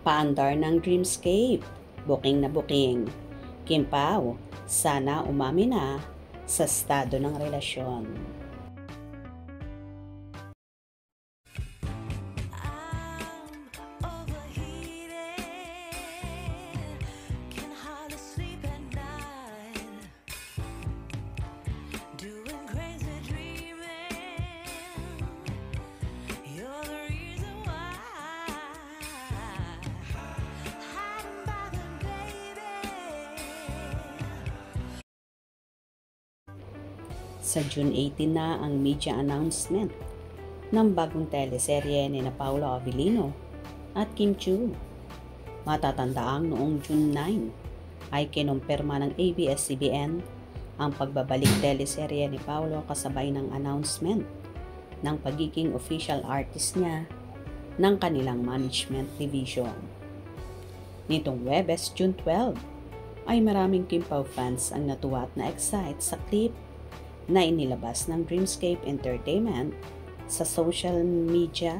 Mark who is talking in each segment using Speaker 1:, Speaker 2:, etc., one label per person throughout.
Speaker 1: Paandar ng Dreamscape, booking na booking. Kim Pao, sana umami na sa estado ng relasyon. Sa June 18 na ang media announcement ng bagong teleserye ni Paolo Avellino at Kim Chiu. Matatandaang noong June 9 ay kinumpirma ng ABS-CBN ang pagbabalik teleserye ni Paolo kasabay ng announcement ng pagiging official artist niya ng kanilang management division. Nitong Huwebes, June 12, ay maraming Kim Pao fans ang natuwa at na-excite sa clip na inilabas ng Dreamscape Entertainment sa social media.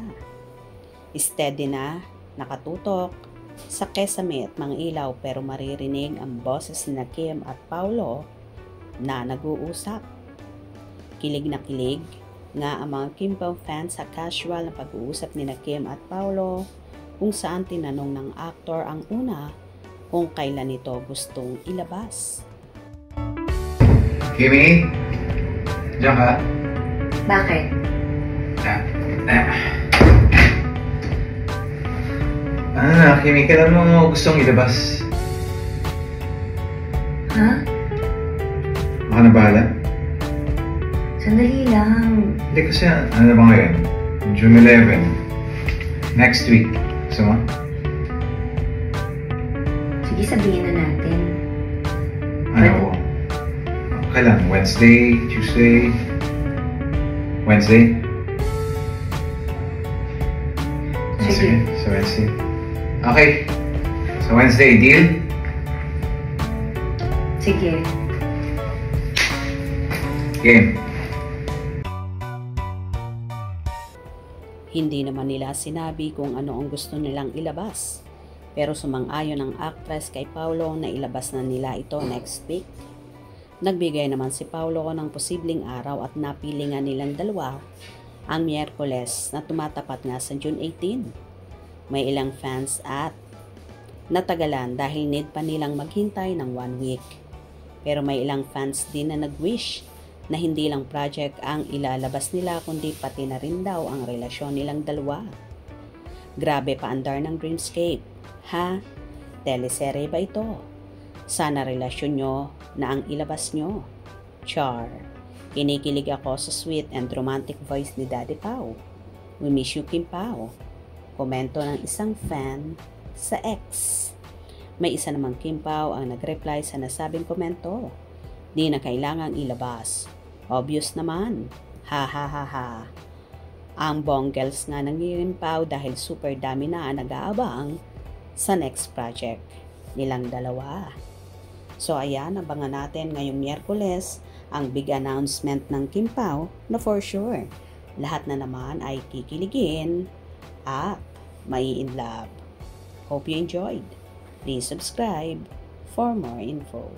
Speaker 1: Steady na, nakatutok sa kesame at mga ilaw pero maririnig ang boses ni Kim at Paolo na nag-uusap. Kilig na kilig nga ang mga Kim Pao fans sa casual na pag-uusap ni Kim at Paolo kung saan tinanong ng aktor ang una kung kailan ito gustong ilabas.
Speaker 2: Kimi? Diyan ka?
Speaker 3: Bakit?
Speaker 2: Ano na, Kimi? Kailan mo gustong ilabas?
Speaker 3: Ha?
Speaker 2: Baka na bahala?
Speaker 3: Sandali lang.
Speaker 2: Hindi kasi, ano na ba ngayon? June 11. Next week. Gusto mo?
Speaker 3: Sige, sabihin na natin.
Speaker 2: Ano ko? Kailan? Wednesday? Tuesday? Wednesday?
Speaker 3: Sige.
Speaker 2: So Wednesday. Okay. So Wednesday, deal?
Speaker 3: Sige.
Speaker 2: Game.
Speaker 1: Hindi naman nila sinabi kung ano ang gusto nilang ilabas. Pero sumang-ayon ang actress kay Paolo na ilabas na nila ito next week. Nagbigay naman si Paolo ng posibleng araw at napili nga nilang dalawa ang Miyerkules na tumatapat nga sa June 18. May ilang fans at natagalan dahil need pa nilang maghintay ng 1 week. Pero may ilang fans din na nag-wish na hindi lang project ang ilalabas nila kundi pati na rin daw ang relasyon nilang dalawa. Grabe paandar ng Dreamscape. Ha? Teleserye ba ito? Sana relasyon nyo na ang ilabas nyo. Char. Kinikilig ako sa sweet and romantic voice ni Daddy Pao. We miss you, Kim Pao. Komento ng isang fan sa X. May isa namang Kim Pao ang nag-reply sa nasabing komento. Di na kailangang ilabas. Obvious naman. Ha ha ha ha. Ang bonggels nga ng Kim Pao dahil super dami na nag-aabang sa next project nilang dalawa. So ayan, abangan natin ngayong Miyerkules ang big announcement ng Kim Pao na for sure lahat na naman ay kikiligin at may in love. Hope you enjoyed. Please subscribe for more info.